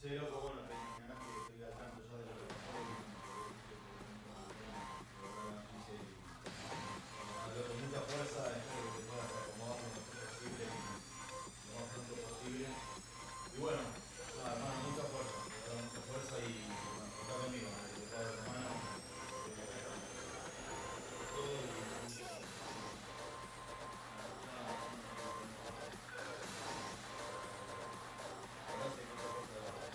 Sí, loco, bueno, que estoy al tanto ya de lo que pasó y de verdad la noticia y bueno, hablo con mucha fuerza, espero que te puedas acomodar lo mejor posible y lo más pronto posible. Y bueno, nada, hermano, mucha fuerza, de verdad, mucha fuerza y bueno, contá conmigo, que te puedo dar una mano, acá estamos, con todo y mucha fuerza. Así que nada, escuchá, hermano, abrazo y mucha fuerza de verdad.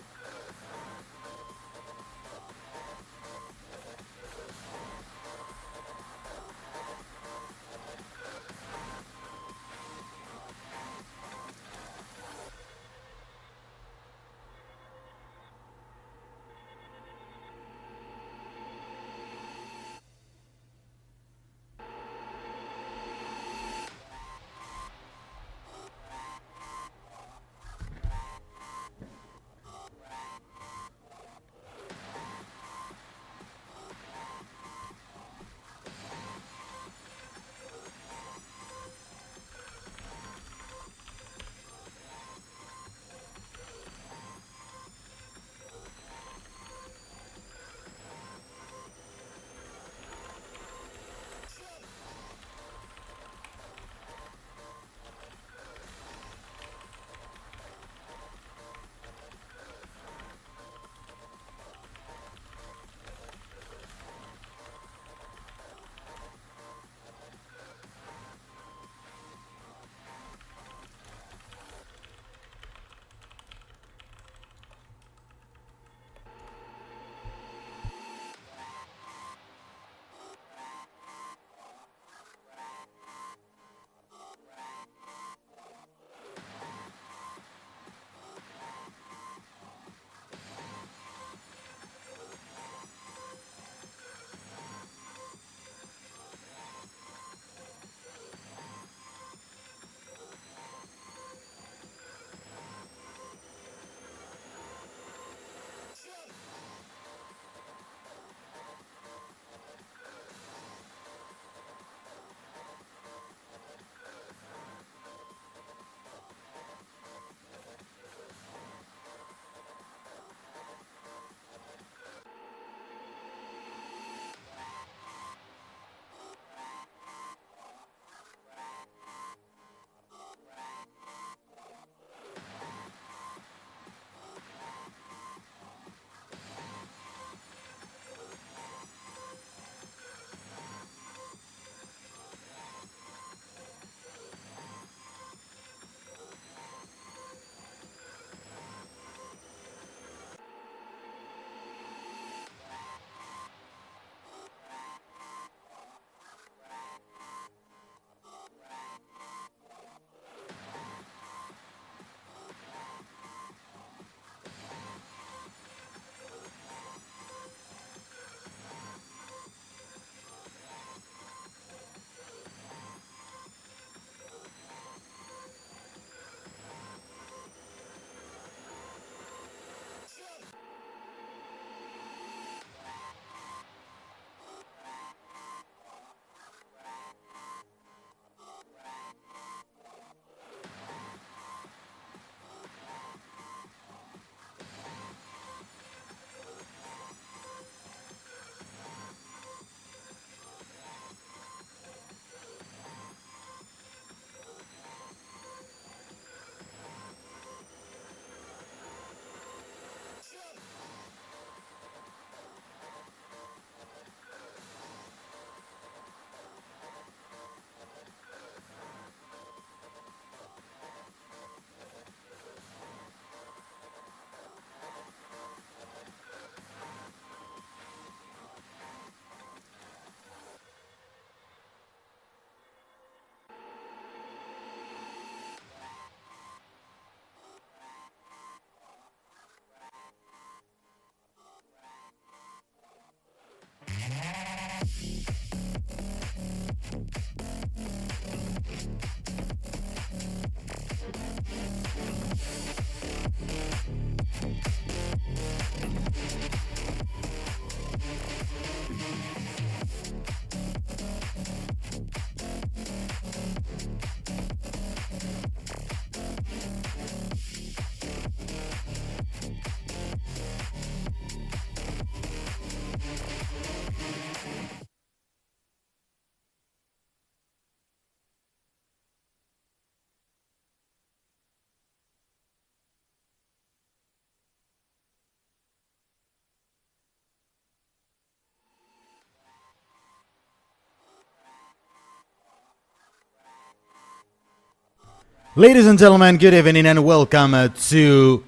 Ladies and gentlemen, good evening and welcome to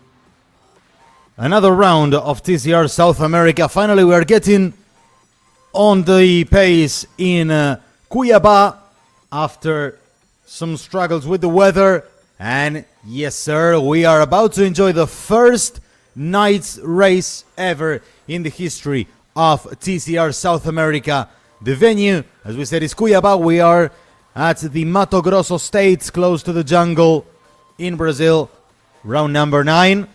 another round of TCR South America. Finally, we are getting on the pace in CUIABA after some struggles with the weather. And yes, sir, we are about to enjoy the first night's race ever in the history of TCR South America. The venue, as we said, is CUIABA. We are at the Mato Grosso state, close to the jungle in Brazil. Round number 9.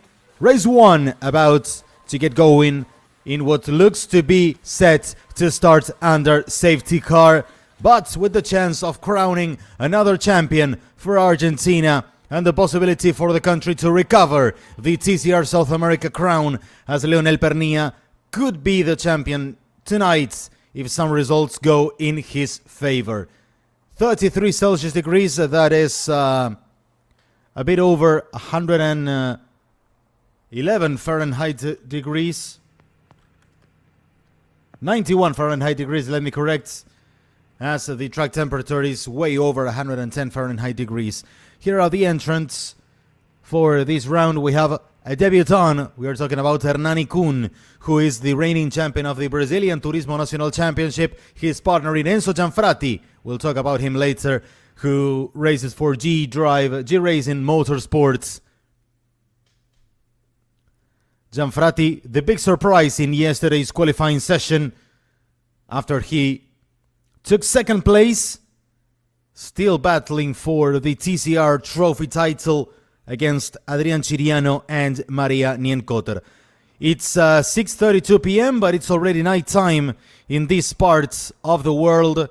Race 1 about to get going in what looks to be set to start under safety car, but with the chance of crowning another champion for Argentina and the possibility for the country to recover the TCR South America crown, as Leonel Pernilla could be the champion tonight if some results go in his favor. 33 Celsius degrees, that is a bit over 111 Fahrenheit degrees. 91 Fahrenheit degrees, let me correct, as the track temperature is way over 110 Fahrenheit degrees. Here are the entrants for this round. We have a debutant. We are talking about Hernani Kun, who is the reigning champion of the Brazilian Turismo Nacional Championship. His partner in Enzo Gianfrati, we'll talk about him later, who races for G Racing Motorsports. Gianfrati, the big surprise in yesterday's qualifying session after he took second place, still battling for the TCR trophy title against Adrian Chiriano and Maria Nienkotter. It's 6:32 p.m., but it's already night time in these parts of the world.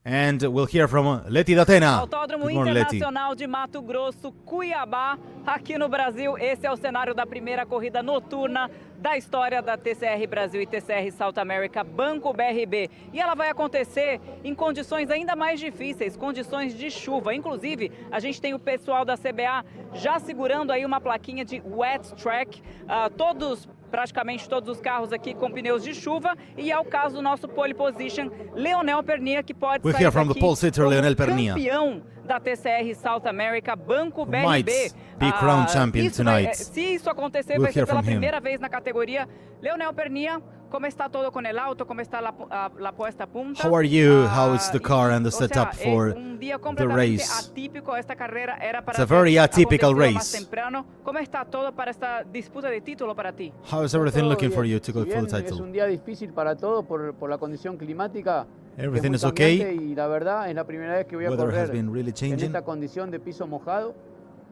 And we'll hear from Leti Datena. Autódromo Internacional de Mato Grosso, CUIABA, aqui no Brasil. Esse é o cenário da primeira corrida noturna da história da TCR Brasil e TCR South America, Banco BRB. E ela vai acontecer em condições ainda mais difíceis, condições de chuva. Inclusive, a gente tem o pessoal da CBA já segurando aí uma plaquinha de wet track. Praticamente todos os carros aqui com pneus de chuva, e é o caso do nosso pole position, Leonel Pernilla, que pode sair daqui como campeão da TCR South America, Banco BRB. Be crowned champion tonight. Se isso acontecer, vai ser pela primeira vez na categoria. Leonel Pernilla, como está todo com el auto, como está la puesta a punta? How are you? How is the car and the setup for the race? Atípico, esta carrera era para It's a very atypical race. Como está todo para esta disputa de título para ti? How is everything looking for you to go for the Es title? un día difícil para todos por la condición climática. Everything es is muy okay. cambiante, y la verdad es la primera vez que voy a Weather has correr been really en changing. esta condición de piso mojado.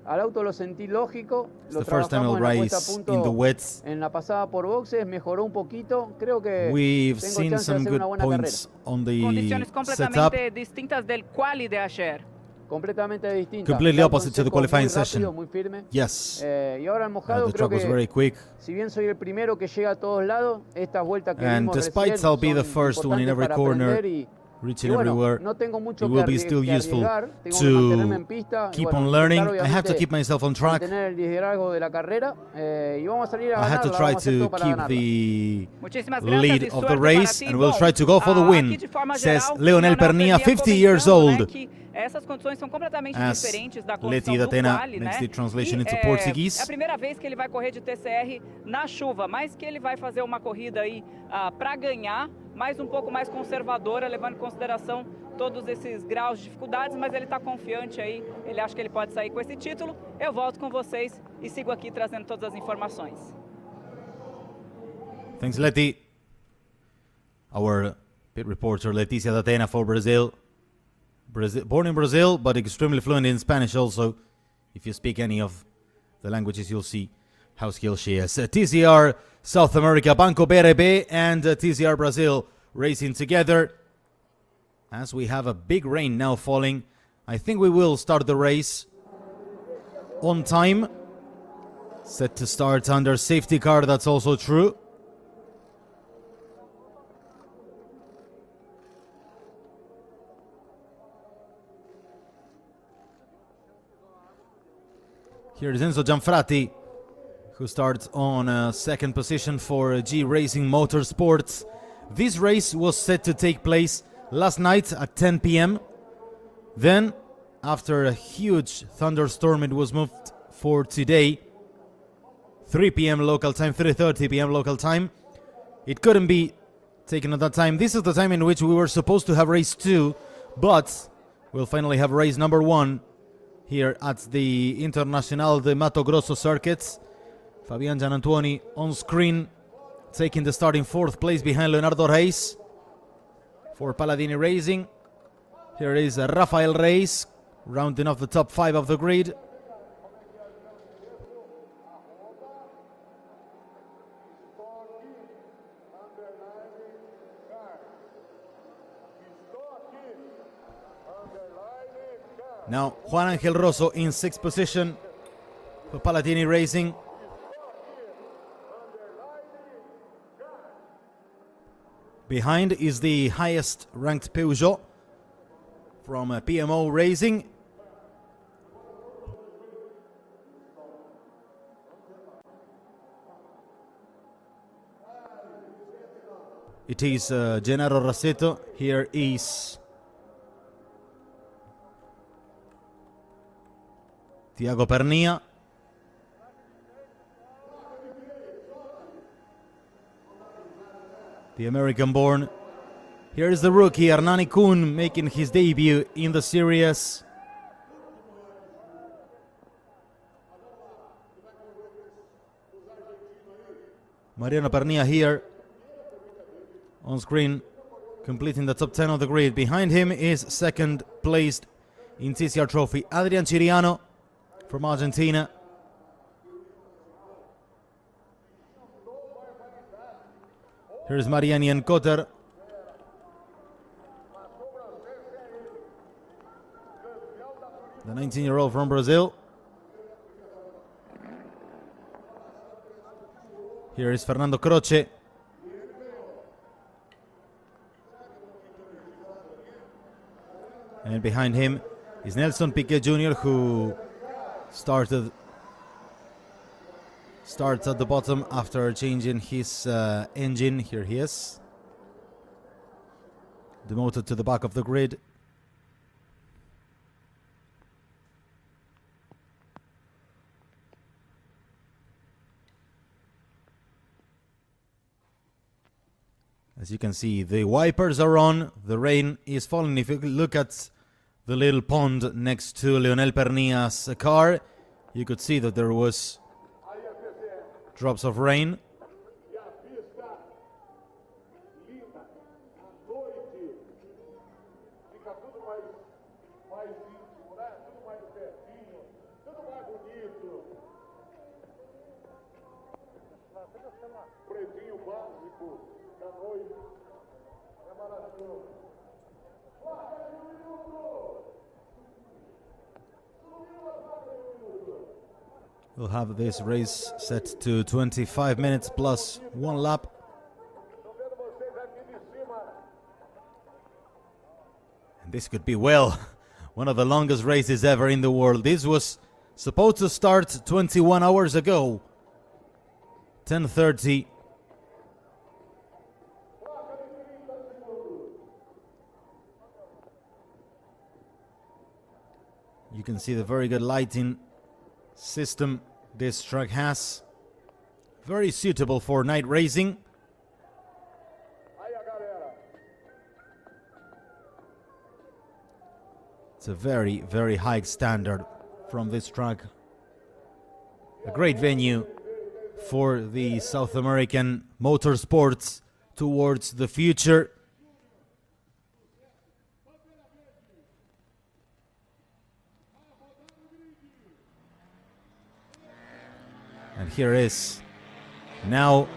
Al auto lo sentí lógico, It's lo the first time trabajamos I'll en la puesta a race punto in the wets. en la pasada por boxes, mejoró un poquito. Creo que We've tengo seen chance de some hacer good una buena points on the Condiciones setup. completamente distintas del quali de ayer. carrera. Completamente distinta. Completely El auto opposite to the seco, muy qualifying rápido, session. muy firme. Yes, Y ahora el mojado the creo track was que, very quick. si bien soy el primero que llega a todos lados, estas vueltas que And vimos despite recién I'll be the son first one in importantes every para corner, aprender y reaching bueno, everywhere, no tengo mucho it que will be still useful arriesgar, tengo que mantenerme en to pista y keep bueno, on learning. intentar, I have to obviamente, keep myself on track. mantener el liderazgo de la carrera y vamos a salir a I had to ganarla, try vamos a hacer to todo para keep ganarla. the Muchísimas gracias y lead of the suerte race, para ti. and we'll Bom, try to go for the win, aqui de forma says geral, Leonel Pernilla, 50 years old. Né, que essas condições são completamente As diferentes da Leti condição do Datena quali, makes né? the translation E, into é Portuguese. a primeira vez que ele vai correr de TCR na chuva, mas que ele vai fazer uma corrida aí para ganhar, mas um pouco mais conservadora, levando em consideração todos esses graus de dificuldades, mas ele está confiante aí, ele acha que ele pode sair com esse título. Eu volto com vocês e sigo aqui trazendo todas as informações. Thanks, Leti. Our pit reporter, Leticia Datena for Brazil. Born in Brazil, but extremely fluent in Spanish also. If you speak any of the languages, you'll see how skilled she is. TCR South America, Banco BRB, and TCR Brazil racing together. As we have a big rain now falling, I think we will start the race on time. Set to start under safety car, that's also true. Here is Enzo Gianfrati, who starts on second position for G Racing Motorsports. This race was set to take place last night at 10 p.m. Then, after a huge thunderstorm. It was moved for today, 3 p.m. local time, 3:30 p.m. local time. It couldn't be taken at that time. This is the time in which we were supposed to have race 2, but we'll finally have race number 1 here at the Internacional de Mato Grosso circuit. Fabian Gianantuoni on screen, taking the start in 4th place behind Leonardo Reis for Palladini Racing. Here is Rafael Reis rounding off the top 5 of the grid. Now Juan Angel Rosso in 6th position for Palladini Racing. Behind is the highest ranked Peugeot from PMO Racing. It is Gennaro Rassetto. Here is Tiago Pernia. The American-born. Here is the rookie Hernani Kuhn making his debut in the series. Mariano Pernia here on screen, completing the top 10 of the grid. Behind him is 2nd placed in TCR Trophy, Adrian Chiriano from Argentina. Here's Marianian Kotter. The 19-year-old from Brazil. Here is Fernando Croce. And behind him is Nelson Piquet Jr., who starts at the bottom after changing his engine. Here he is, demoted to the back of the grid. As you can see, the wipers are on, the rain is falling. If you look at the little pond next to Leonel Pernia's car, you could see that there was drops of rain. We'll have this race set to 25 minutes plus 1 lap. And this could be, well, one of the longest races ever in the world. This was supposed to start 21 hours ago, 10:30. You can see the very good lighting system this track has. Very suitable for night racing. It's a very, very high standard from this track. A great venue for the South American motorsports towards the future. And here is now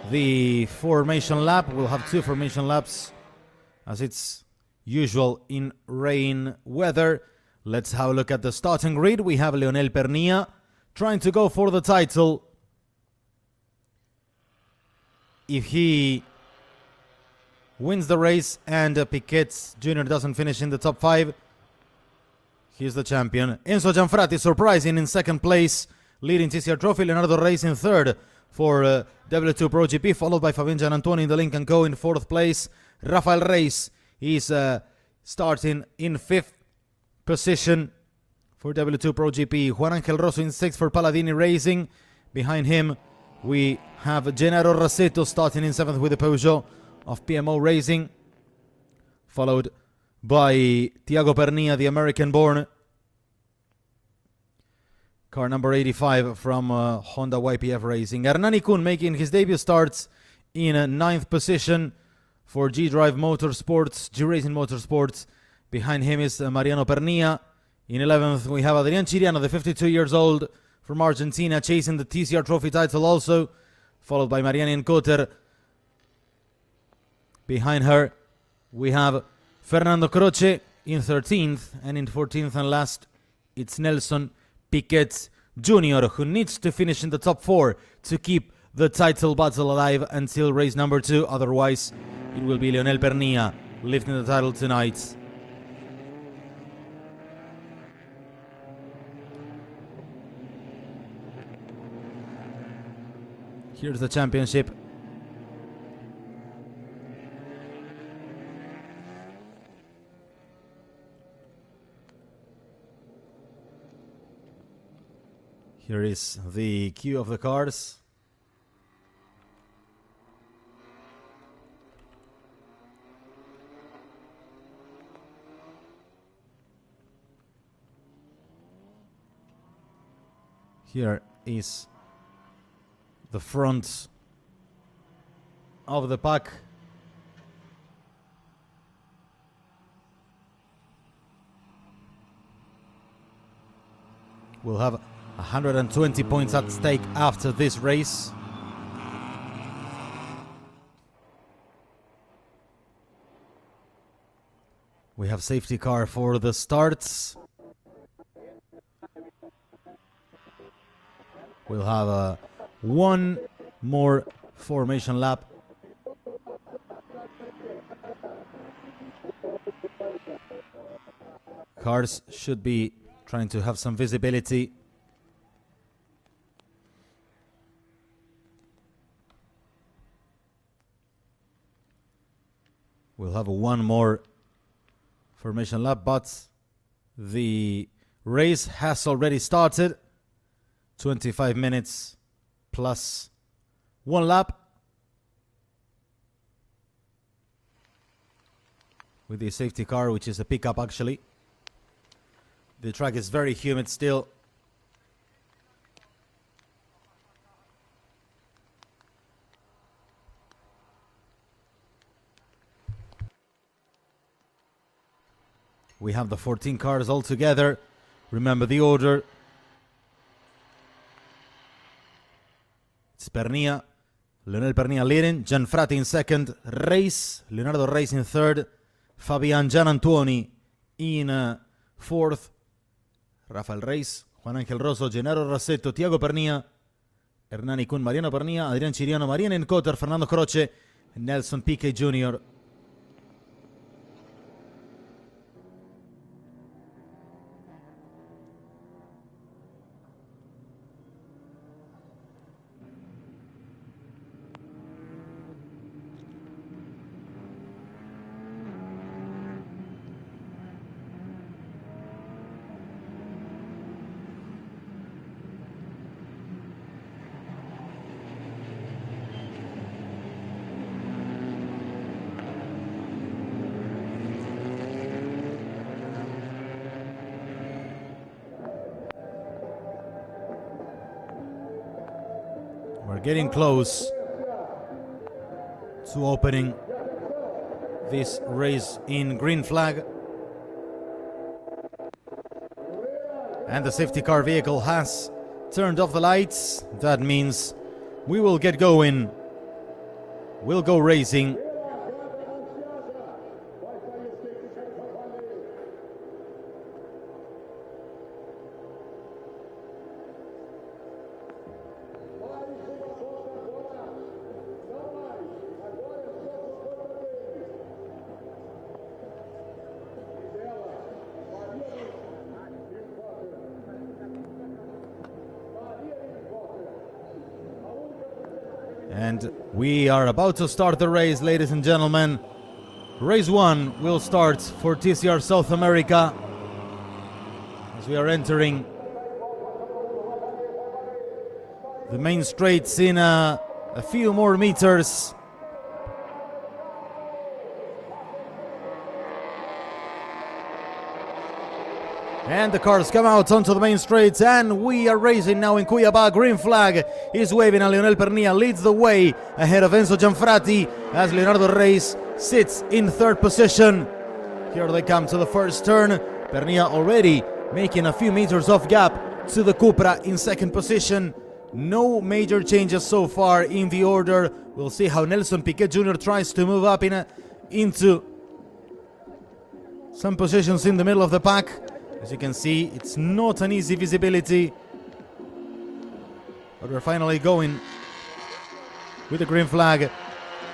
the formation lap. We'll have 2 formation laps as it's usual in rain weather. Let's have a look at the starting grid. We have Leonel Pernia trying to go for the title. If he wins the race and Piquet Jr. doesn't finish in the top 5, he's the champion. Enzo Gianfrati surprising in 2nd place, leading TCR Trophy. Leonardo Reis in 3rd for W2 Pro GP, followed by Fabian Gianantuoni in the Lincoln Co. in 4th place. Rafael Reis is starting in 5th position. for W2 Pro GP. Juan Angel Rosso in 6th for Palladini Racing. Behind him, we have Gennaro Rassetto starting in 7th with the Peugeot of PMO Racing, followed by Tiago Pernia, the American-born. Car number 85 from Honda YPF Racing. Hernani Kun making his debut starts in 9th position for G-Drive Motorsports, G-Racing Motorsports. Behind him is Mariano Pernia. In 11th, we have Adrian Chiriano, the 52 years old from Argentina, chasing the TCR Trophy title also, followed by Marianne Cotter. Behind her, we have Fernando Croce in 13th, and in 14th and last, it's Nelson Piquet Jr., who needs to finish in the top 4 to keep the title battle alive until race number 2. Otherwise, it will be Leonel Pernia lifting the title tonight. Here's the championship. Here is the queue of the cars. Here is the front of the pack. We'll have 120 points at stake after this race. We have safety car for the starts. We'll have one more formation lap. Cars should be trying to have some visibility. We'll have one more formation lap, but the race has already started. 25 minutes plus one lap. With the safety car, which is a pickup actually. The track is very humid still. We have the 14 cars all together. Remember the order. It's Pernia, Leonel Pernia leading, Gianfrati in second, Reis, Leonardo Reis in third, Fabian Gianantuoni in fourth, Rafael Reis, Juan Angel Rosso, Gennaro Rassetto, Tiago Pernia, Hernani Kun, Mariano Pernia, Adrian Chiriano, Marianne Cotter, Fernando Croce, and Nelson Piquet Jr. We're getting close to opening this race in green flag. And the safety car vehicle has turned off the lights. That means we will get going. We'll go racing. And we are about to start the race, ladies and gentlemen. Race 1 will start for TCR South America. As as we are entering the main straights in a few more meters. And the cars come out onto the main straights, and we are racing now in CUIABA. Green flag is waving, and Leonel Pernilla leads the way ahead of Enzo Gianfrati as Leonardo Reis sits in third position. Here they come to the first turn. Pernilla already making a few meters off gap to the Cupra in second position. No major changes so far in the order. We'll see how Nelson Piquet Jr. tries to move up into some positions in the middle of the pack. As you can see, it's not an easy visibility, but we're finally going with the green flag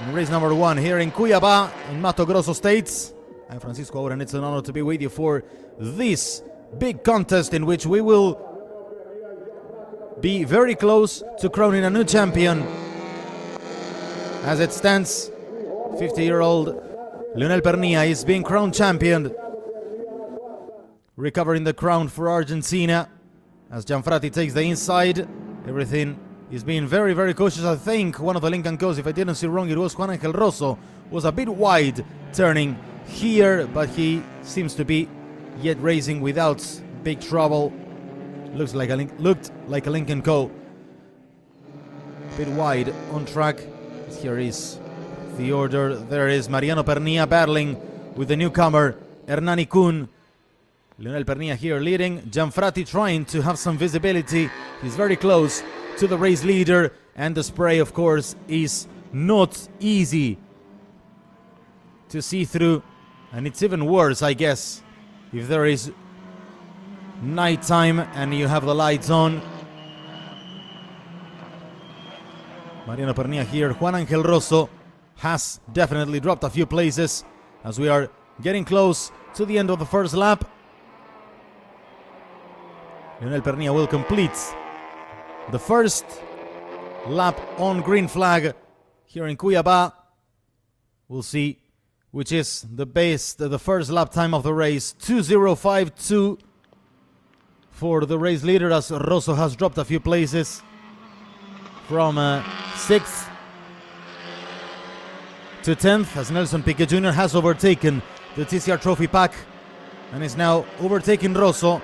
in race number 1 here in CUIABA in Mato Grosso States. I'm Francisco Aura, and it's an honor to be with you for this big contest in which we will be very close to crowning a new champion. As it stands, 50-year-old Leonel Pernilla is being crowned champion, recovering the crown for Argentina as Gianfrati takes the inside. Everything is being very, very cautious. I think one of the Lincoln Co's, if I didn't see wrong, it was Juan Angel Rosso, was a bit wide turning here, but he seems to be yet racing without big trouble. Looked like a Lincoln Co. A bit wide on track. Here is the order. There is Mariano Pernilla battling with the newcomer Hernani Kun. Leonel Pernilla here leading. Gianfrati trying to have some visibility. He's very close to the race leader, and the spray, of course, is not easy to see through, and it's even worse, I guess, if there is nighttime and you have the lights on. Mariano Pernilla here. Juan Angel Rosso has definitely dropped a few places as we are getting close to the end of the first lap. Leonel Pernilla will complete the first lap on green flag here in CUIABA. We'll see which is the best, the first lap time of the race. 2:05.2 for the race leader, as Rosso has dropped a few places from 6th to 10th, as Nelson Piquet Jr. has overtaken the TCR Trophy pack and is now overtaking Rosso.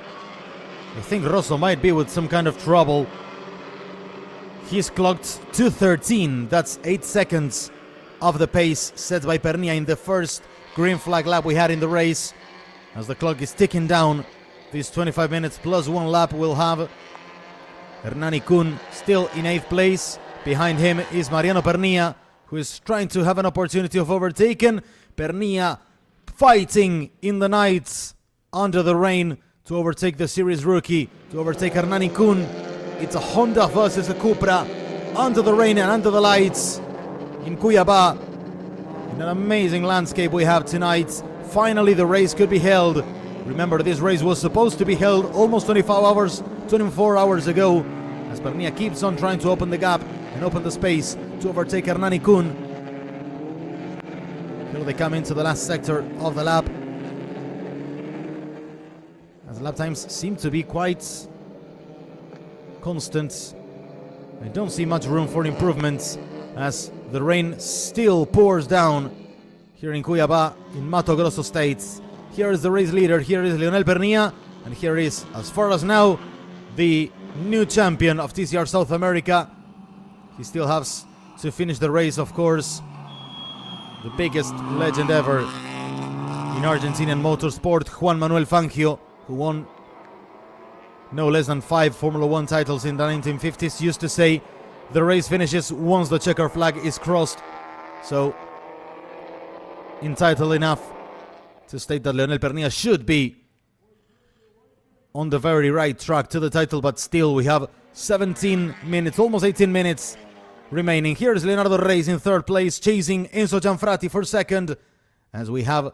I think Rosso might be with some kind of trouble. He's clocked 2:13. That's 8 seconds of the pace set by Pernilla in the first green flag lap we had in the race. As the clock is ticking down, these 25 minutes plus 1 lap will have Hernani Kun still in 8th place. Behind him is Mariano Pernilla, who is trying to have an opportunity of overtaking. Pernilla fighting in the night under the rain to overtake the series rookie, to overtake Hernani Kun. It's a Honda versus a Cupra under the rain and under the lights in CUIABA. In an amazing landscape we have tonight. Finally the race could be held. Remember, this race was supposed to be held almost 24 hours ago, as Pernilla keeps on trying to open the gap and open the space to overtake Hernani Kun. Here they come into the last sector of the lap, as lap times seem to be quite constant. I don't see much room for improvements as the rain still pours down here in CUIABA in Mato Grosso State. Here is the race leader, here is Leonel Pernilla, and here is, as far as now, the new champion of TCR South America. He still has to finish the race, of course. The biggest legend ever in Argentinian motorsport, Juan Manuel Fangio, who won no less than 5 Formula 1 titles in the 1950s, used to say the race finishes once the checker flag is crossed. So, entitled enough to state that Leonel Pernilla should be on the very right track to the title, but still we have 17 minutes, almost 18 minutes remaining. Here is Leonardo Reis in third place, chasing Enzo Gianfrati for second, as we have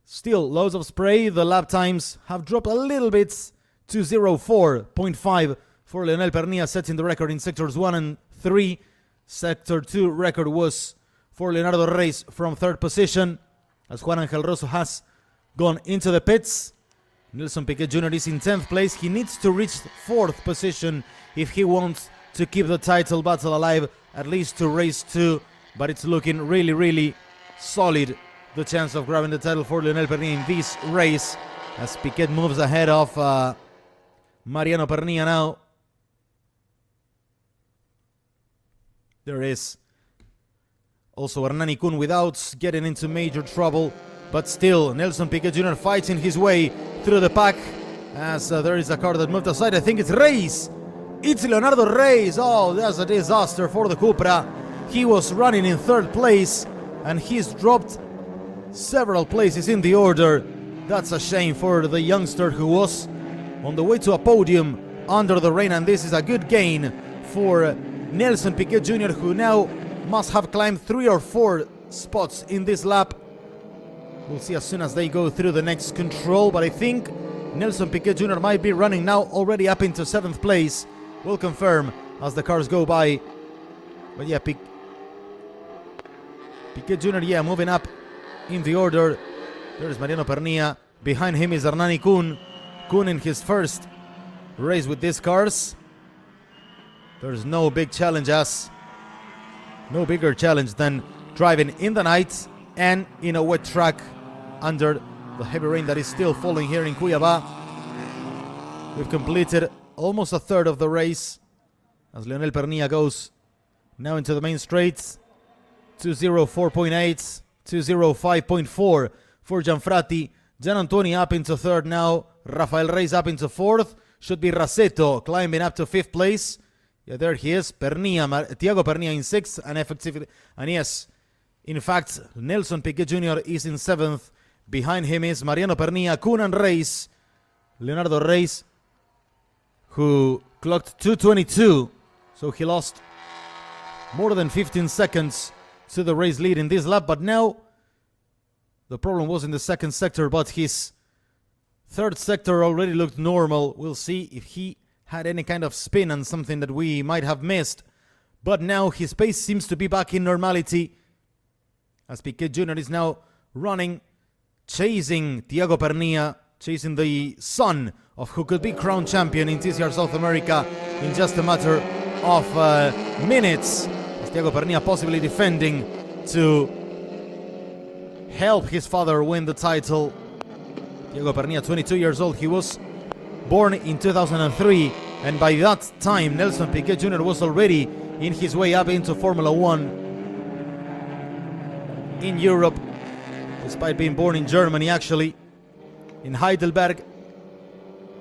still loads of spray. The lap times have dropped a little bit to 2:04.5 for Leonel Pernilla, setting the record in sectors 1 and 3. Sector 2 record was for Leonardo Reis from third position, as Juan Angel Rosso has gone into the pits. Nelson Piquet Jr. is in 10th place. He needs to reach 4th position if he wants to keep the title battle alive, at least to race 2. But it's looking really, really solid, the chance of grabbing the title for Lionel Pernilla in this race, as Piquet moves ahead of Mariano Pernilla now. There is also Hernani Kun without getting into major trouble, but still Nelson Piquet Jr. fighting his way through the pack, as there is a car that moved aside. I think it's Reis. It's Leonardo Reis. Oh, that's a disaster for the Cupra. He was running in 3rd place and he's dropped several places in the order. That's a shame for the youngster who was on the way to a podium under the rain, and this is a good gain for Nelson Piquet Jr., who now must have climbed 3 or 4 spots in this lap. We'll see as soon as they go through the next control, but I think Nelson Piquet Jr. might be running now already up into 7th place. We'll confirm as the cars go by. But yeah, Piquet Jr., yeah, moving up in the order. There's Mariano Pernilla. Behind him is Hernani Kun. Kun in his first race with these cars. There's no big challenge, no bigger challenge than driving in the night and in a wet track under the heavy rain that is still falling here in CUIABA. We've completed almost a third of the race as Lionel Pernilla goes now into the main straight. 204.8, 205.4 for Gianfratti. Gian Antoni up into 3rd now. Rafael Reis up into 4th. Should be Rasetto climbing up to 5th place. Yeah, there he is. Thiago Pernilla in 6th, and effectively, and yes, in fact, Nelson Piquet Jr. is in 7th. Behind him is Mariano Pernilla, Kun and Reis. Leonardo Reis, who clocked 2:22, so he lost more than 15 seconds to the race lead in this lap. But now the problem was in the 2nd sector, but his 3rd sector already looked normal. We'll see if he had any kind of spin and something that we might have missed. But now his pace seems to be back in normality, as Piquet Jr. is now running, chasing Thiago Pernilla, chasing the son of who could be crowned champion in TCR South America in just a matter of minutes. As Thiago Pernilla possibly defending to help his father win the title. Thiago Pernilla, 22 years old. He was born in 2003, and by that time Nelson Piquet Jr. was already in his way up into Formula 1 in Europe, despite being born in Germany, actually, in Heidelberg.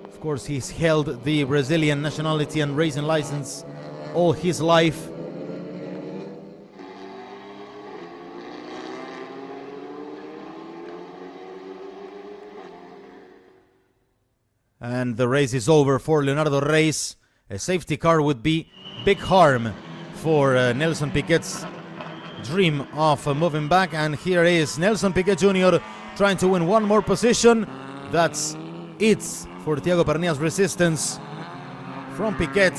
Of course, he's held the Brazilian nationality and racing license all his life. And the race is over for Leonardo Reis. A safety car would be big harm for Nelson Piquet's dream of moving back. And here is Nelson Piquet Jr. trying to win one more position. That's it for Thiago Pernilla's resistance from Piquet.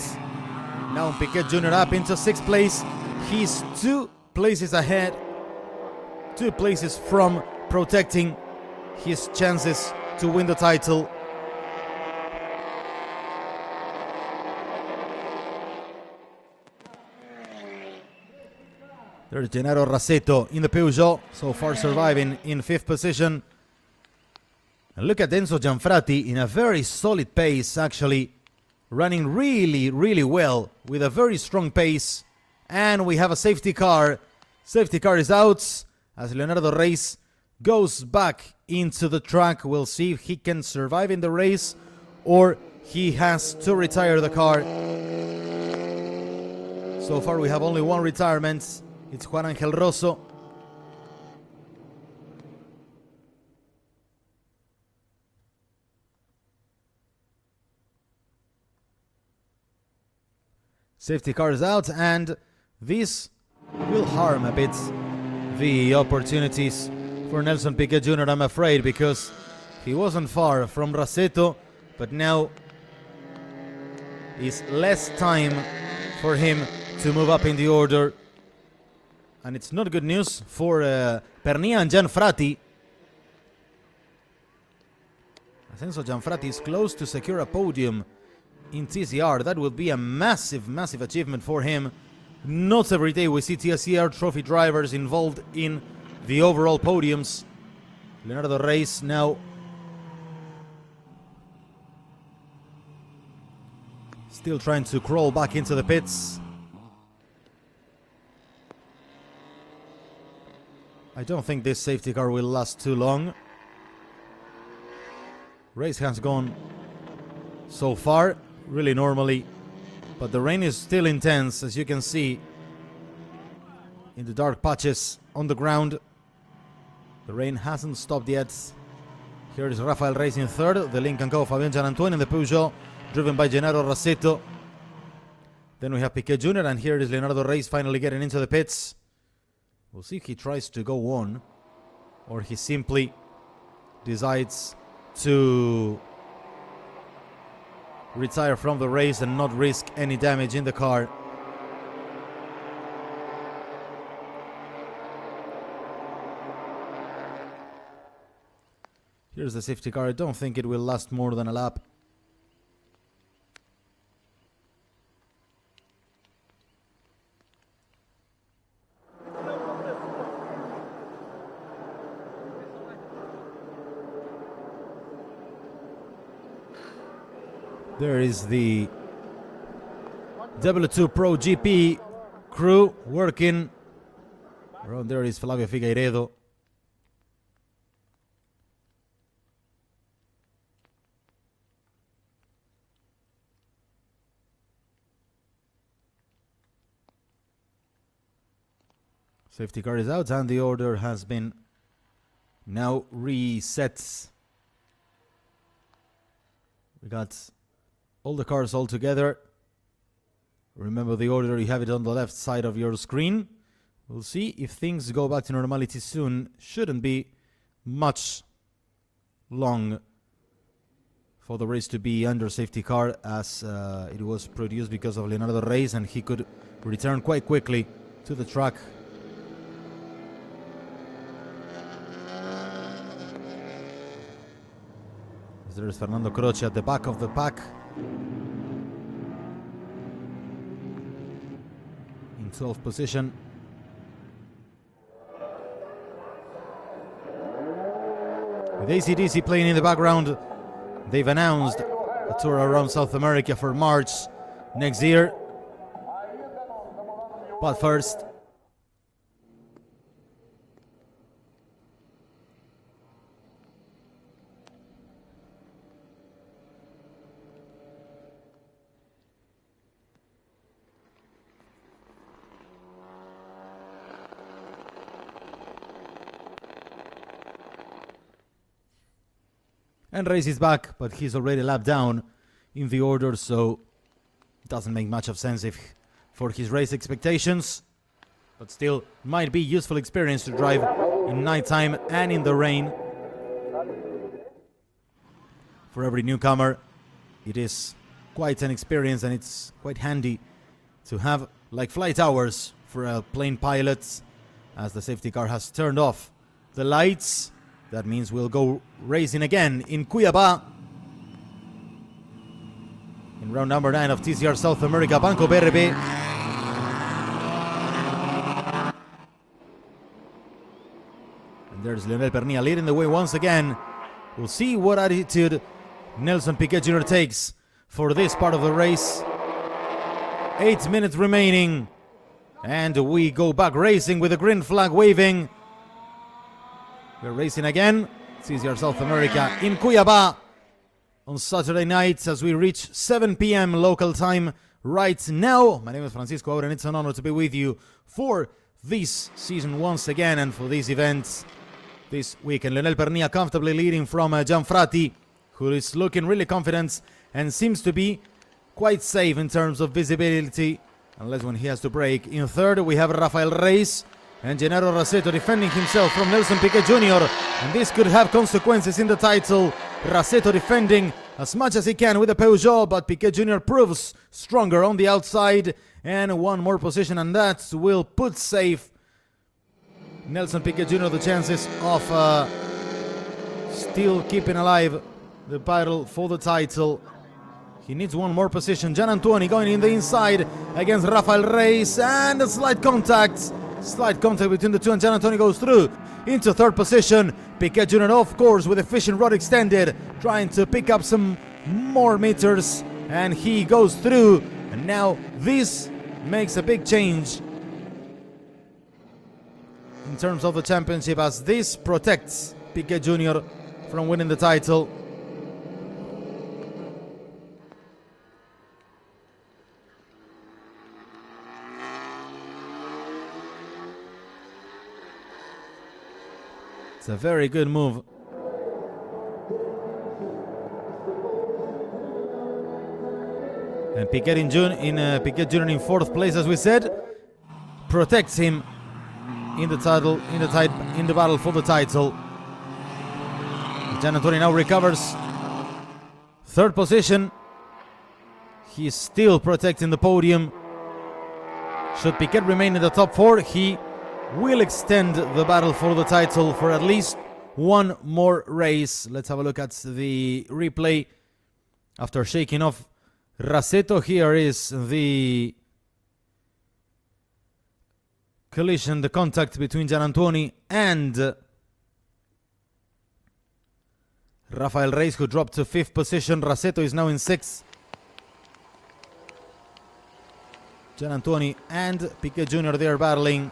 Now Piquet Jr. up into 6th place. He's 2 places ahead, 2 places from protecting his chances to win the title. There's Gennaro Rasetto in the Peugeot, so far surviving in 5th position. And look at Enzo Gianfratti in a very solid pace, actually. Running really, really well with a very strong pace. And we have a safety car. Safety car is out as Leonardo Reis goes back into the track. We'll see if he can survive in the race or he has to retire the car. So far we have only one retirement. It's Juan Angel Rosso. Safety car is out, and this will harm a bit the opportunities for Nelson Piquet Jr., I'm afraid, because he wasn't far from Rasetto, but now is less time for him to move up in the order. And it's not good news for Pernilla and Gianfratti. Ascenso Gianfratti is close to secure a podium in TCR. That would be a massive, massive achievement for him. Not every day we see TCR trophy drivers involved in the overall podiums. Leonardo Reis now still trying to crawl back into the pits. I don't think this safety car will last too long. Race has gone so far really normally, but the rain is still intense, as you can see in the dark patches on the ground. The rain hasn't stopped yet. Here is Rafael Reis in third, the Lincoln Co. Fabian Gianantuono in the Peugeot, driven by Gennaro Rassetto. Then we have Piquet Jr., and here is Leonardo Reis finally getting into the pits. We'll see if he tries to go on, or he simply decides to retire from the race and not risk any damage in the car. Here's the safety car. I don't think it will last more than a lap. There is the W2 Pro GP crew working. Around there is Flavio Figueiredo. Safety car is out and the order has been now reset. We got all the cars all together. Remember the order, you have it on the left side of your screen. We'll see if things go back to normality soon. Shouldn't be much long for the race to be under safety car, as it was produced because of Leonardo Reis, and he could return quite quickly to the track. There is Fernando Croce at the back of the pack. In 12th position. With AC/DC playing in the background, they've announced a tour around South America for March next year. But first, and Reis is back, but he's already lapped down in the order, so it doesn't make much of sense if for his race expectations. But still, might be useful experience to drive in nighttime and in the rain. For every newcomer, it is quite an experience, and it's quite handy to have like flight hours for a plane pilot, as the safety car has turned off the lights. That means we'll go racing again in CUIABA in round number 9 of TCR South America Banco BRB. And there's Lionel Pernilla leading the way once again. We'll see what attitude Nelson Piquet Jr. takes for this part of the race. 8 minutes remaining, and we go back racing with the green flag waving. We're racing again. TCR South America in CUIABA on Saturday night as we reach 7 p.m. local time right now. My name is Francisco Aura, and it's an honor to be with you for this season once again and for these events this weekend. Lionel Pernilla comfortably leading from Gianfratti, who is looking really confident and seems to be quite safe in terms of visibility, unless when he has to brake. In third, we have Rafael Reis and Gennaro Rassetto defending himself from Nelson Piquet Jr. And this could have consequences in the title. Rassetto defending as much as he can with the Peugeot, but Piquet Jr. proves stronger on the outside. And one more position, and that will put safe Nelson Piquet Jr. the chances of still keeping alive the battle for the title. He needs one more position. Gianantoni going in the inside against Rafael Reyes, and a slight contact. Slight contact between the two, and Gianantoni goes through into third position. Piquet Jr. off course with efficient rod extended, trying to pick up some more meters, and he goes through. And now this makes a big change in terms of the championship, as this protects Piquet Jr. from winning the title. It's a very good move. And Piquet Jr. in fourth place, as we said, protects him in the battle for the title. Gianantoni now recovers third position. He's still protecting the podium. Should Piquet remain in the top four, he will extend the battle for the title for at least one more race. Let's have a look at the replay. After shaking off Rasetto, here is the collision, the contact between Gianantoni and Rafael Reyes, who dropped to fifth position. Rasetto is now in sixth. Gianantoni and Piquet Jr. they are battling.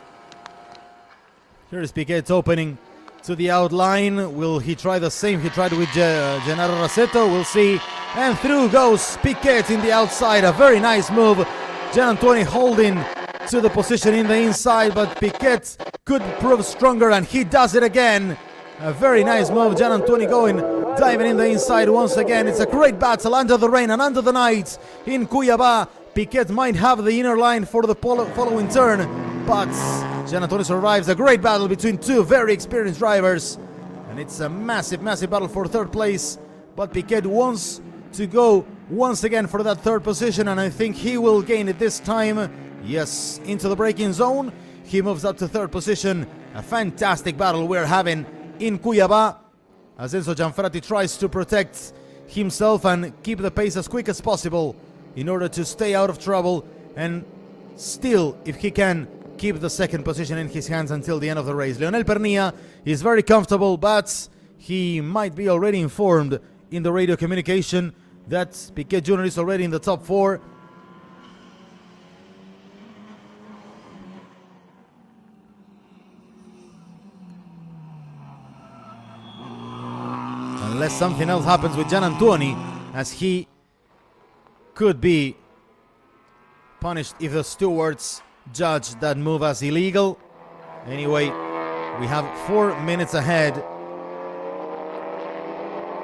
Here is Piquet opening to the outline. Will he try the same he tried with Gennaro Rasetto? We'll see. And through goes Piquet in the outside. A very nice move. Gianantoni holding to the position in the inside, but Piquet could prove stronger, and he does it again. A very nice move. Gianantoni diving in the inside once again. It's a great battle under the rain and under the night in CUIABA. Piquet might have the inner line for the following turn, but Gianantoni survives. A great battle between two very experienced drivers, and it's a massive battle for third place. But Piquet wants to go once again for that third position, and I think he will gain it this time. Yes, into the braking zone. He moves up to third position. A fantastic battle we're having in CUIABA, as Enzo Gianfrati tries to protect himself and keep the pace as quick as possible in order to stay out of trouble, and still, if he can, keep the second position in his hands until the end of the race. Leonel Pernilla is very comfortable, but he might be already informed in the radio communication that Piquet Jr. is already in the top four. Unless something else happens with Gianantoni, as he could be punished if the stewards judge that move as illegal. Anyway, we have 4 minutes ahead,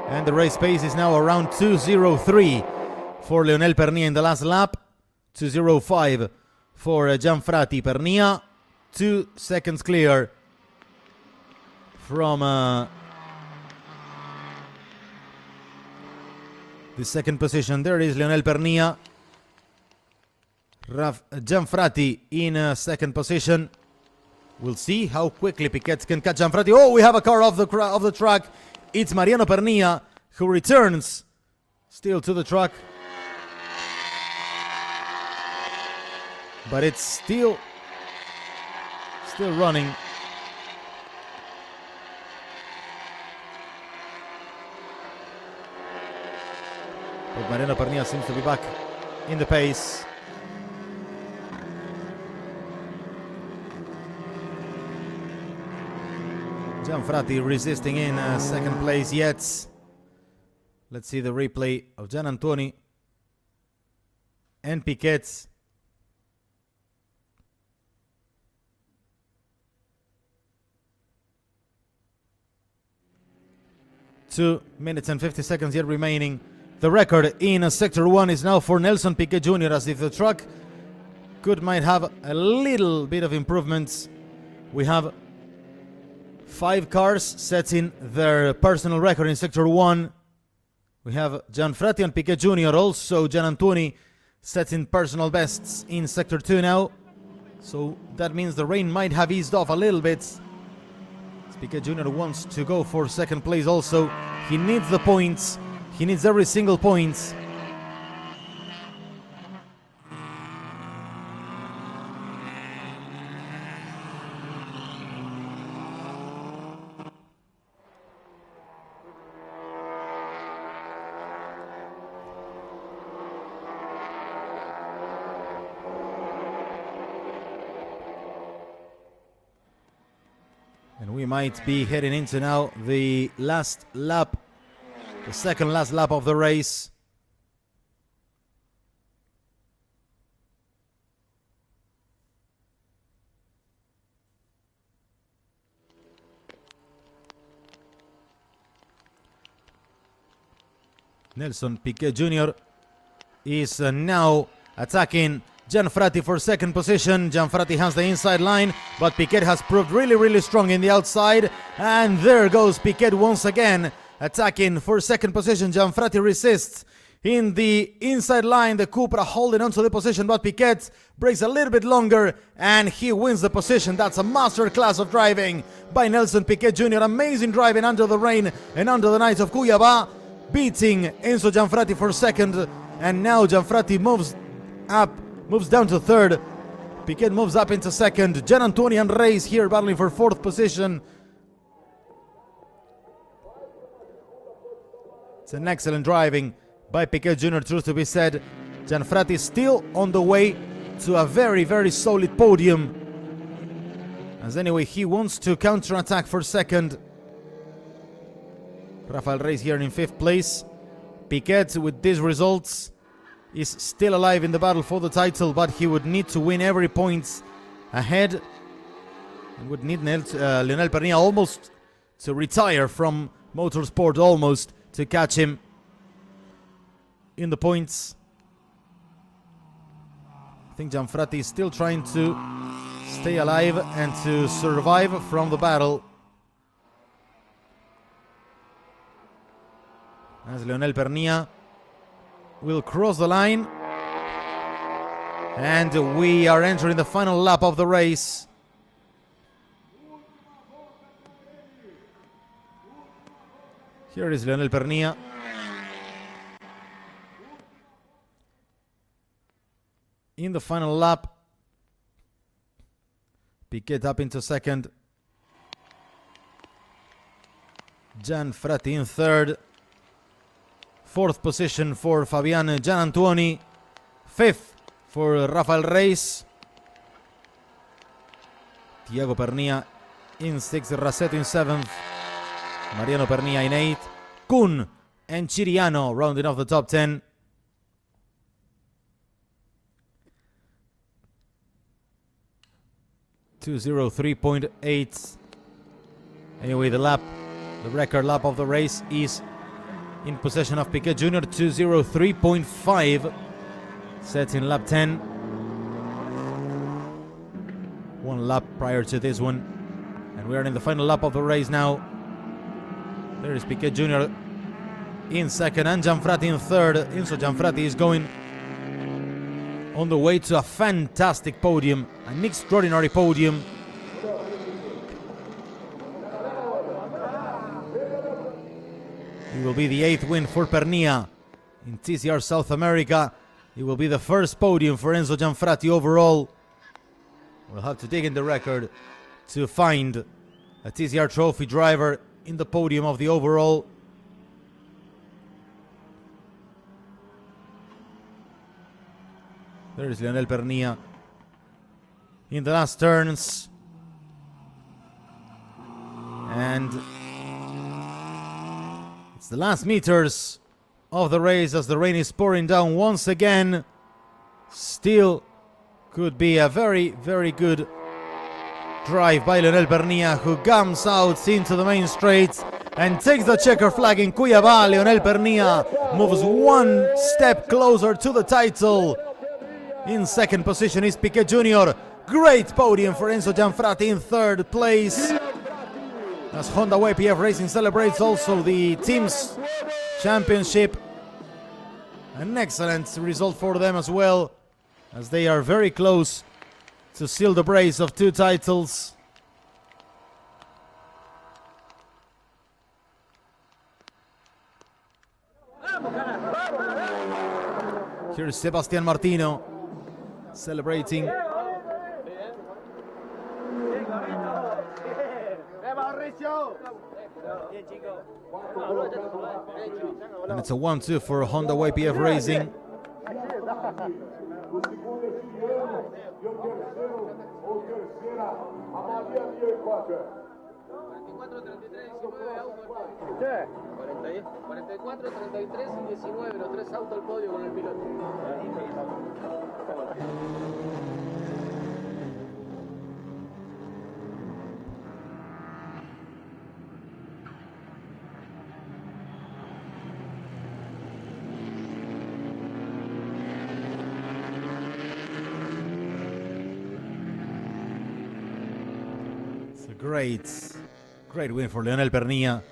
and the race pace is now around 2:03 for Leonel Pernilla in the last lap, 2:05 for Gianfrati. Pernilla 2 seconds clear from the second position. There is Leonel Pernilla. Gianfrati in second position. We'll see how quickly Piquet can catch Gianfrati. Oh, we have a car off the track. It's Mariano Pernilla who returns still to the track. But it's still running. But Mariano Pernilla seems to be back in the pace. Gianfrati resisting in second place yet. Let's see the replay of Gianantoni and Piquet. Two minutes and 50 seconds yet remaining. The record in Sector 1 is now for Nelson Piquet Jr., as if the truck might have a little bit of improvements. We have 5 cars setting their personal record in Sector 1. We have Gianfrati and Piquet Jr., also Gianantoni setting personal bests in Sector 2 now. So that means the rain might have eased off a little bit. Piquet Jr. wants to go for second place also. He needs the points. He needs every single point. And we might be heading into now the last lap, the second last lap of the race. Nelson Piquet Jr. is now attacking Gianfratti for second position. Gianfratti has the inside line, but Piquet has proved really strong in the outside. And there goes Piquet once again, attacking for second position. Gianfratti resists in the inside line. The Cupra holding onto the position, but Piquet breaks a little bit longer and he wins the position. That's a master class of driving by Nelson Piquet Jr. Amazing driving under the rain and under the night of CUIABA, beating Enzo Gianfratti for second. And now Gianfratti moves down to third. Piquet moves up into second. Gianantonio and Reis here battling for fourth position. It's an excellent driving by Piquet Jr., truth to be said. Gianfratti still on the way to a very solid podium. As anyway, he wants to counter-attack for second. Rafael Reis here in fifth place. Piquet, with these results, is still alive in the battle for the title, but he would need to win every point ahead. And would need Lionel Pernilla almost to retire from motorsport, almost, to catch him in the points. I think Gianfratti is still trying to stay alive and to survive from the battle, as Lionel Pernilla will cross the line. And we are entering the final lap of the race. Here is Lionel Pernilla. In the final lap. Piquet up into second. Gianfratti in third. Fourth position for Fabian Gianantuoni. Fifth for Rafael Reis. Thiago Pernilla in sixth. Rasetto in seventh. Mariano Pernilla in eighth. Kun and Chiriano rounding off the top 10. .203.8. Anyway, the record lap of the race is in possession of Piquet Jr. 203.5, set in lap 10. One lap prior to this one. And we are in the final lap of the race now. There is Piquet Jr. in second and Gianfratti in third. Enzo Gianfratti is going on the way to a fantastic podium, an extraordinary podium. It will be the 8th win for Pernilla in TCR South America. It will be the first podium for Enzo Gianfratti overall. We'll have to dig in the record to find a TCR trophy driver in the podium of the overall. There is Lionel Pernilla in the last turns. And it's the last meters of the race as the rain is pouring down once again. Still could be a very good drive by Lionel Pernilla, who comes out into the main straight and takes the checker flag in CUIABA. Lionel Pernilla moves one step closer to the title. In second position is Piquet Jr. Great podium for Enzo Gianfratti in third place, as Honda YPF Racing celebrates also the team's championship. An excellent result for them as well, as they are very close to seal the brace of 2 titles. Here's Sebastian Martino celebrating. And it's a 1-2 for Honda YPF Racing. It's a great win for Leonel Pernilla,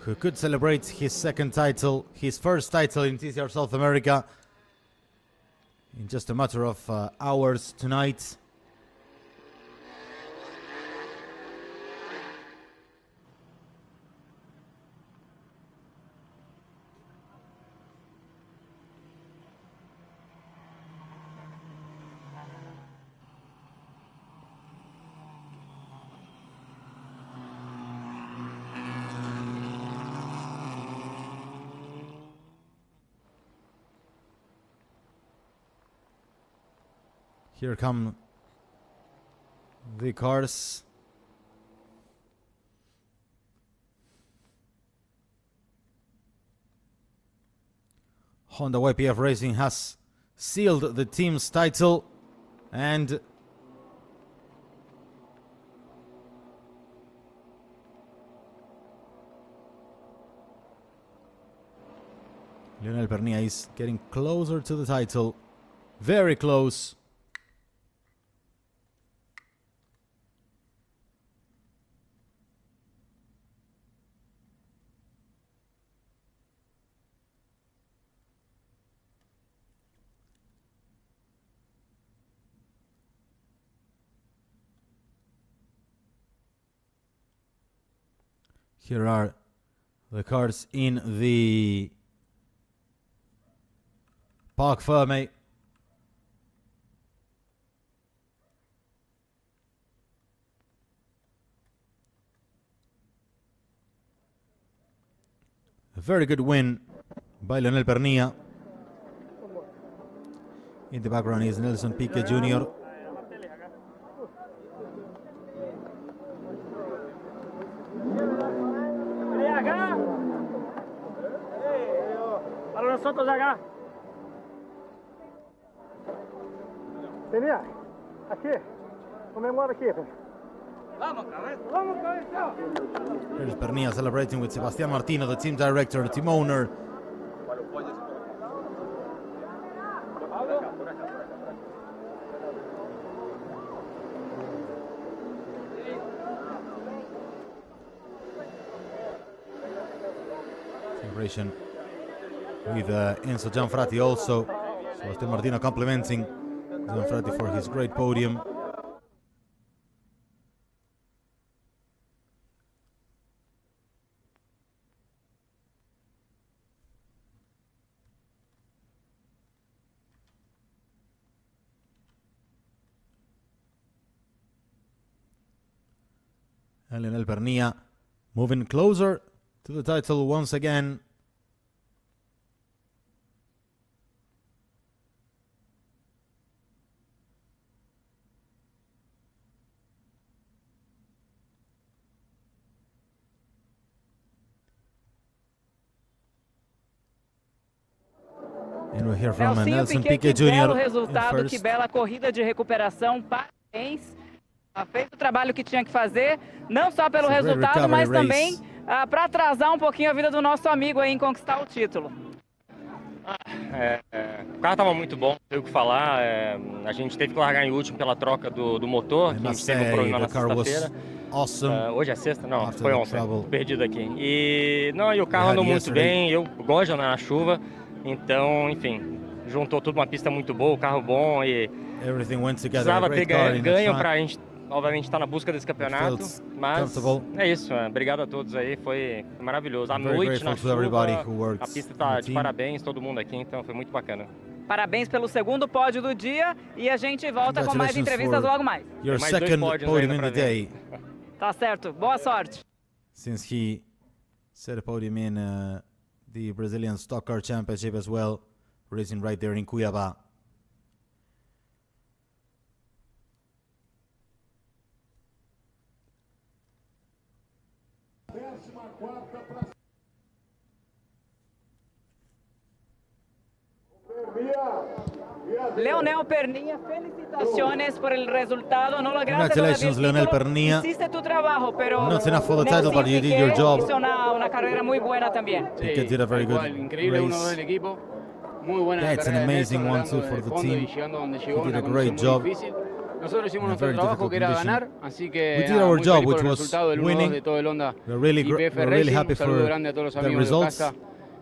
who could celebrate his second title, his first title in TCR South America in just a matter of hours tonight. Here come the cars. Honda YPF Racing has sealed the team's title, and Leonel Pernilla is getting closer to the title, very close. Here are the cars in the Parc Ferme. A very good win by Leonel Pernilla. In the background is Nelson Piquet Jr. Para nosotros acá. Venía, aquí, comemora aquí. Vamos, cabeza, vamos, cabeza. Here's Pernilla celebrating with Sebastian Martino, the team director, the team owner. Celebration with Enzo Gianfrati also. Sebastian Martino complimenting Gianfrati for his great podium. And Leonel Pernilla moving closer to the title once again. And we'll hear from Nelson Piquet Jr. Que belo resultado, first. que bela corrida de recuperação. Parabéns. Fez o trabalho que tinha que fazer, não só pelo resultado, mas também para atrasar um pouquinho a vida do nosso amigo aí em conquistar o título. O carro estava muito bom, não tenho o que falar. A gente teve que largar em último pela troca do motor, que a gente teve um problema na sexta-feira. Awesome. Hoje é sexta? Não, foi ontem, perdido aqui. E o carro andou muito bem, eu gosto de andar na chuva, então, enfim, juntou tudo uma pista muito boa, o carro bom e precisava ter ganho para a gente obviamente está na busca desse campeonato, Feels mas comfortable. é isso, obrigado a todos aí, foi maravilhoso. À Very noite na grateful to everybody chuva, who works a pista in tá the de team. parabéns, todo mundo aqui, então foi muito bacana. Parabéns pelo segundo pódio do dia e a gente volta com mais Congratulations entrevistas for logo mais. Your Tem mais dois second pódios podium ainda in pra the day. Tá certo, boa sorte. Since he set a podium in the Brazilian Stock Car Championship as well, racing right there in CUIABA. Leonel Pernia, felicitaciones por el resultado. No lograste Congratulations, todavía el Leonel título. Pernia. Hiciste tu trabajo, pero Not enough for the title, but you did Piqué your job. hizo una carrera muy buena también. Piquet did a very good increíble, uno del race. equipo. Muy buena That's an carrera de amazing Nelson, one too logrando for desde the el fondo team. y llegando donde He llegó, did una a condición great muy job. difícil. Nosotros hicimos in a nuestro very trabajo, difficult que era condition. ganar, así que We did nada, our muy job, feliz which por el was resultado del 1-2 winning. de todo el Honda We're really YPF we're really Racing. happy Un saludo for grande a todos los the amigos de results. Ocasa,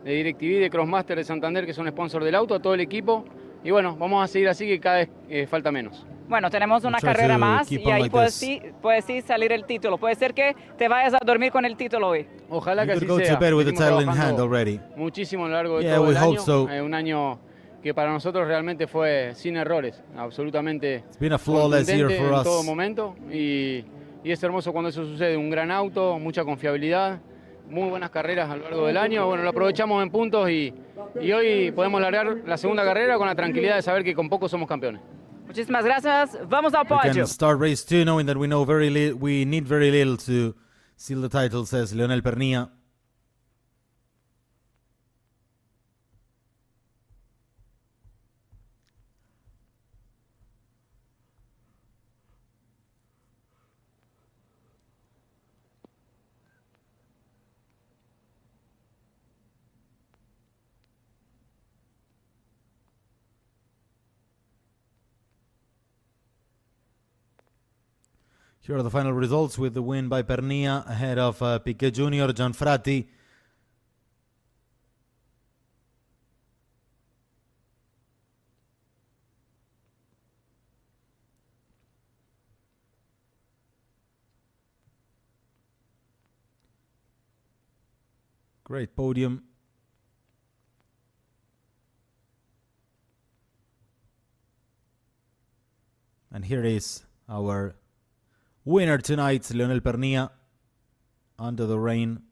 de DirecTV, de Crossmaster, de Santander, que son sponsors del auto, a todo el equipo. Y bueno, vamos a seguir así, que cada vez falta menos. Bueno, tenemos una We'll try carrera to más keep y on ahí like puede sí salir el título. Puede ser que te vayas a dormir con el título hoy. Ojalá You que could así go sea. to bed with the Venimos title in trabajando hand already. muchísimo a lo largo de Yeah, todo we el hope año. so. Un año que para nosotros realmente fue sin errores, absolutamente It's been a flawless year contundente for en us. todo momento y es hermoso cuando eso sucede. Un gran auto, mucha confiabilidad, muy buenas carreras a lo largo del año. Bueno, lo aprovechamos en puntos y hoy podemos largar la segunda carrera con la tranquilidad de saber que con poco somos campeones. Muchísimas gracias. Vamos al We pódio. can start race 2 knowing that we need very little to seal the title, says Leonel Pernia. Here are the final results with the win by Pernia ahead of Piquet Jr., Gianfrati. Great podium. And here is our winner tonight, Leonel Pernia, under the rain.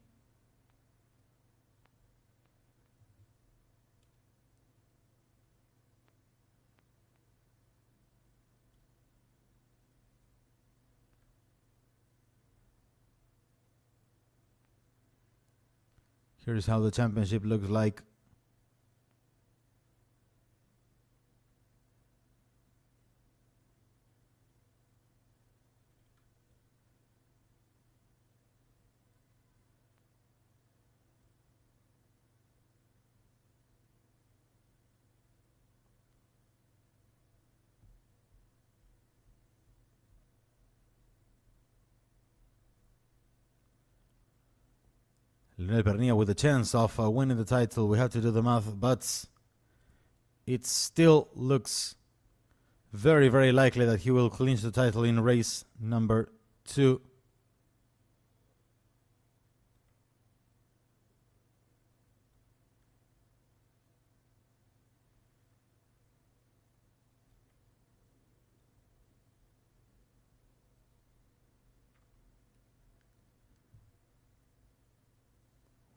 Here's how the championship looks like. Leonel Pernia with a chance of winning the title. We have to do the math, but it still looks very, very likely that he will clinch the title in race number 2.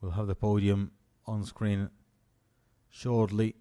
We'll have the podium on screen shortly.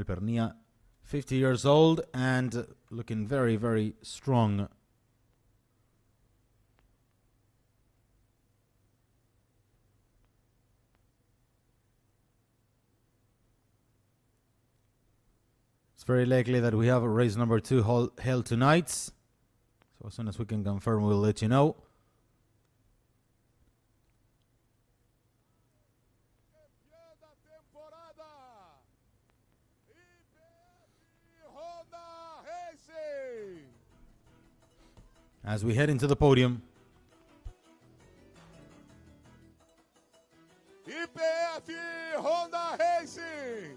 Leonel Pernia, 50 years old and looking very, very strong. It's very likely that we have a race number 2 held tonight. So as soon as we can confirm, we'll let you know. As we head into the podium. IPF Honda Racing,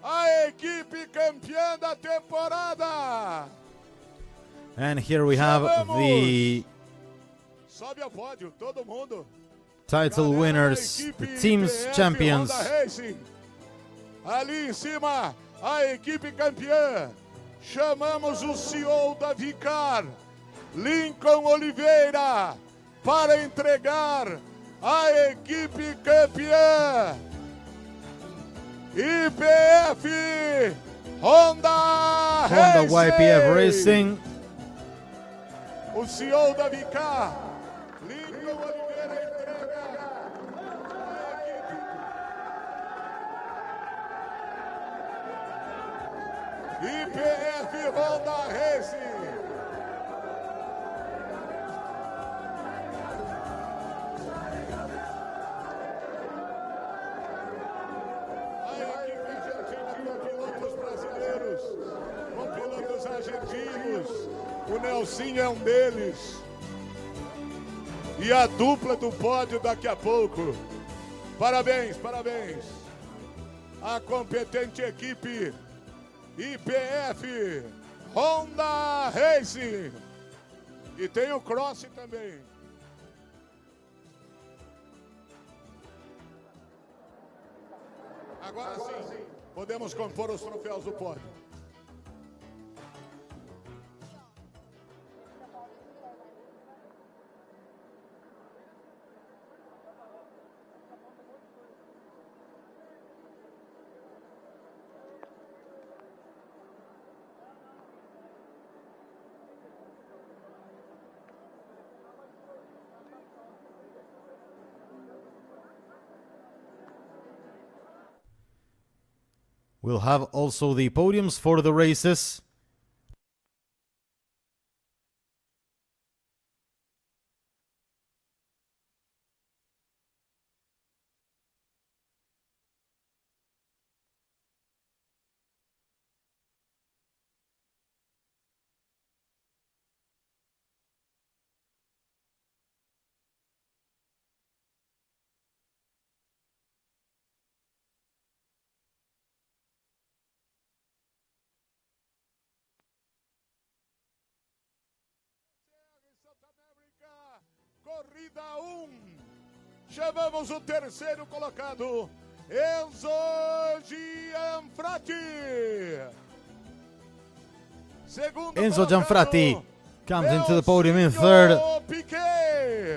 a equipe campeã da temporada. And here we have the Sobe ao pódio, todo mundo. title winners, the team's champions. Ali em cima, a equipe campeã. Chamamos o CEO da Vicar, Lincoln Oliveira, para entregar a equipe campeã. IPF Honda YPF Racing. O CEO da Vicar, Lincoln Oliveira, entrega a equipe. IPF Honda Racing. A equipe argentina com pilotos brasileiros, com pilotos argentinos. O Nelsinho é um deles. E a dupla do pódio daqui a pouco. Parabéns, parabéns. A competente equipe IPF Honda Racing. E tem o Cross também. Agora sim, podemos compor os troféus do pódio. We'll have also the podiums for the races. Corrida 1, chamamos o terceiro colocado, Enzo Gianfratti. Enzo Gianfratti comes into the podium in third.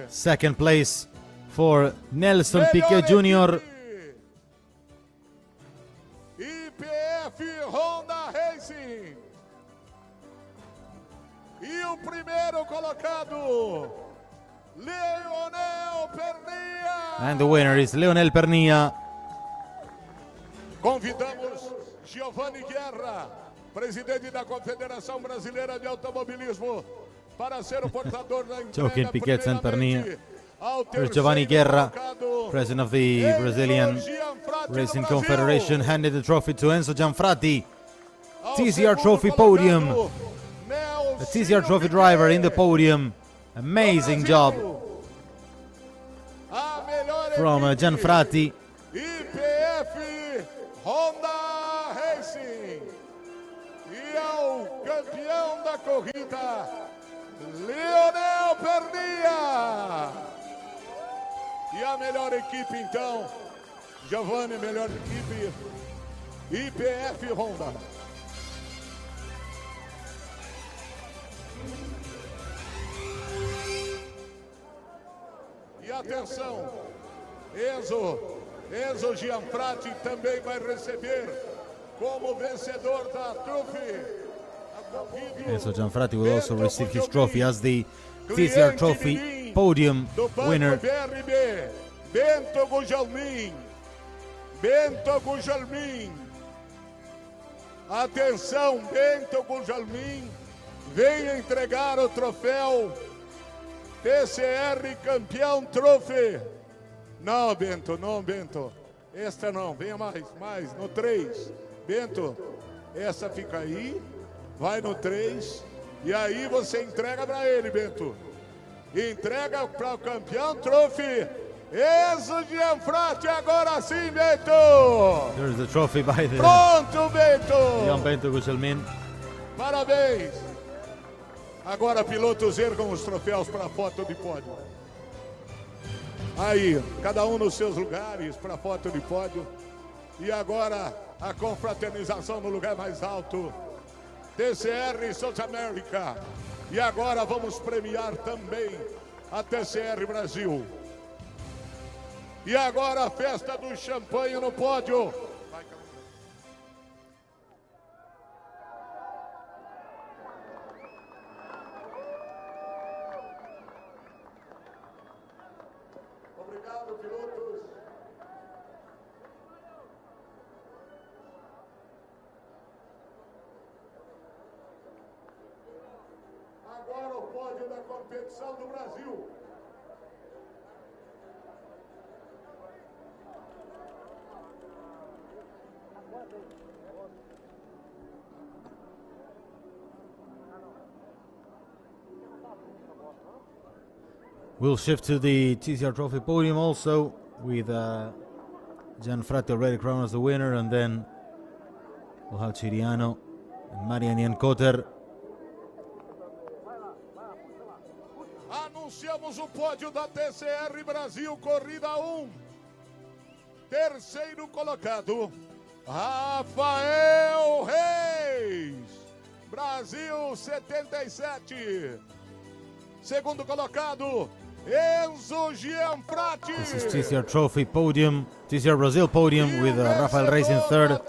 Second place for Nelson Piquet Jr. IPF Honda Racing. E o primeiro colocado, Leonel Pernia. And the winner is Leonel Pernia. Convidamos Giovanni Guerra, presidente da Confederação Brasileira de Automobilismo, para ser o portador da Joaquim entrega Piquet and Pernia. ao Here's Giovanni Guerra, colocado, president of the Brazilian Enzo Gianfratti do Racing Brasil. Confederation, handed the trophy to Enzo Gianfratti. Ao TCR segundo Trophy colocado, podium. Nelson The TCR Trophy driver in the podium. Amazing job A melhor from equipe, Gianfratti. IPF Honda Racing. E ao campeão da corrida, Leonel Pernia. E a melhor equipe então, Giovanni, melhor equipe, IPF Honda. E atenção, Enzo Gianfratti também vai receber como vencedor da Trophy. Enzo Gianfratti will also receive his trophy as the TCR Trophy podium do Banco winner. BRB, Bento Gujalmin. Bento Gujalmin. Atenção, Bento Gujalmin vem entregar o troféu TCR Campeão Trophy. Não, Bento, não, Bento. Esta não, venha mais, no 3. Bento, essa fica aí, vai no 3, e aí você entrega para ele, Bento. Entrega para o Campeão Trophy, Enzo Gianfratti, agora sim, Bento! There's the trophy by the Pronto, Bento! young Bento Gugelmin. Parabéns! Agora, pilotos, ergam os troféus para a foto de pódio. Aí, cada um nos seus lugares para a foto de pódio. E agora, a confraternização no lugar mais alto. TCR South America. E agora vamos premiar também a TCR Brasil. E agora a festa do champanhe no pódio. Obrigado, pilotos. Agora o pódio da competição do Brasil. We'll shift to the TCR Trophy podium also with Gianfratti already crowned as the winner, and then we'll have Ciriano and Marian Kotter. Anunciamos o pódio da TCR Brasil, corrida 1. Terceiro colocado, Rafael Reis, Brasil 77. Segundo colocado, Enzo Gianfratti. This is TCR Trophy podium, TCR Brazil podium with Rafael Reis in third,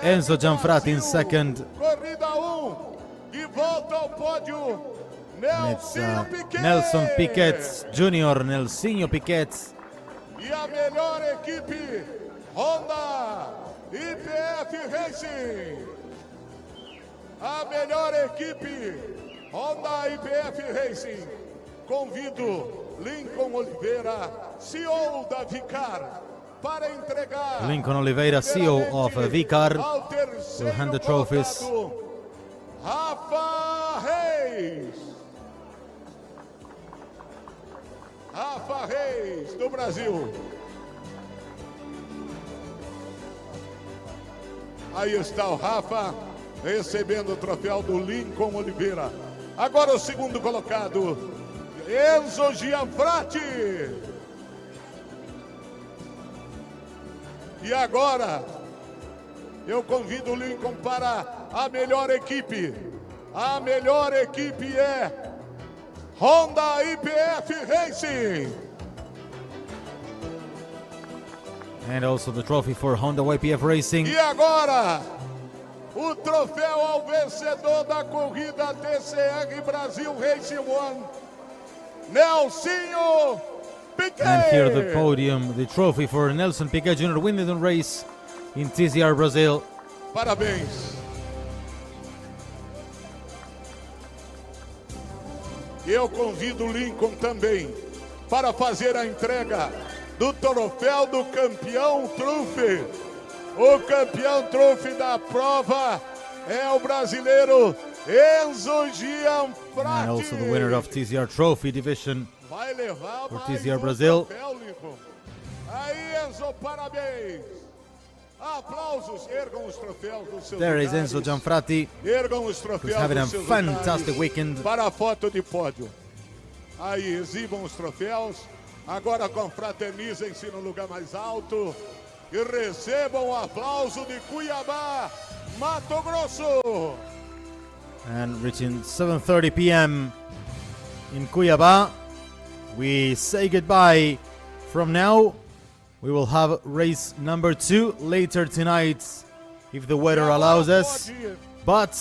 Enzo Gianfratti in second. Corrida 1, e volta ao pódio, And it's Nelson Piquet Jr., Nelsinho Piquet. E a melhor equipe, Honda IPF Racing. A melhor equipe, Honda IPF Racing. Convido Lincoln Oliveira, CEO da Vicar, para entregar Lincoln Oliveira, CEO of Vicar, ao will terceiro hand the trophies. colocado, Rafa Reis. Rafa Reis, do Brasil. Aí está o Rafa, recebendo o troféu do Lincoln Oliveira. Agora o segundo colocado, Enzo Gianfratti. E agora, eu convido o Lincoln para a melhor equipe. A melhor equipe é Honda IPF Racing. And also the trophy for Honda YPF Racing. E agora, o troféu ao vencedor da corrida TCR Brasil Race One, Nelsinho Piquet. And here the podium, the trophy for Nelson Piquet Jr. winning the race in TCR Brazil. Parabéns. Eu convido o Lincoln também para fazer a entrega do troféu do campeão Trophy. O campeão Trophy da prova é o brasileiro Enzo Gianfratti. And also the winner of TCR Trophy division Vai levar for mais TCR Brazil. troféu, Lincoln. Aí, Enzo, parabéns. Aplausos, ergam os troféus dos seus There is lugares. Enzo Gianfratti, Ergam os troféus who's having a dos seus fantastic lugares weekend. para a foto de pódio. Aí, exibam os troféus. Agora confraternizem-se no lugar mais alto e recebam o aplauso de Cuiabá, Mato Grosso. And reaching 7:30 p.m. in CUIABA, we say goodbye. From now, we will have race number 2 later tonight if the weather allows us. But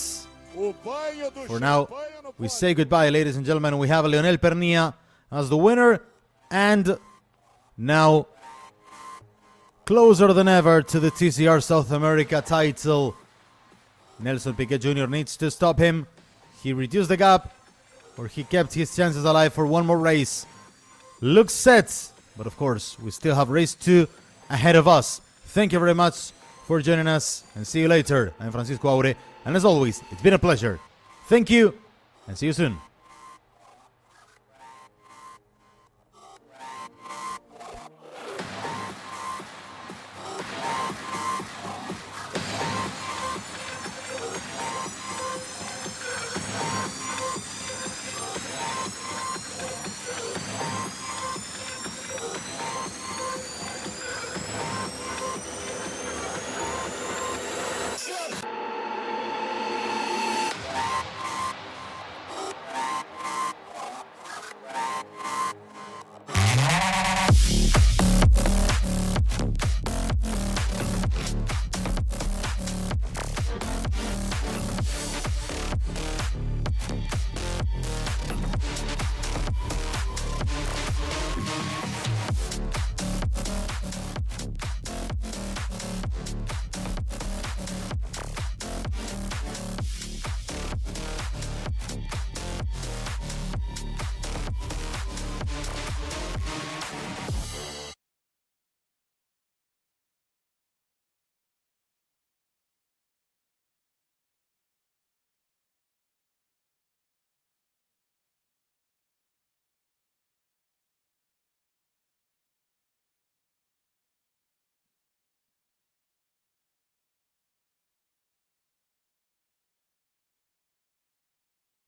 O banho do for now, champanhe no we pódio. say goodbye, ladies and gentlemen. We have Leonel Pernia as the winner, and now closer than ever to the TCR South America title. Nelson Piquet Jr. needs to stop him. He reduced the gap, or he kept his chances alive for one more race. Looks set, but of course, we still have race 2 ahead of us. Thank you very much for joining us, and see you later. I'm Francisco Aure, and as always, it's been a pleasure. Thank you, and see you soon.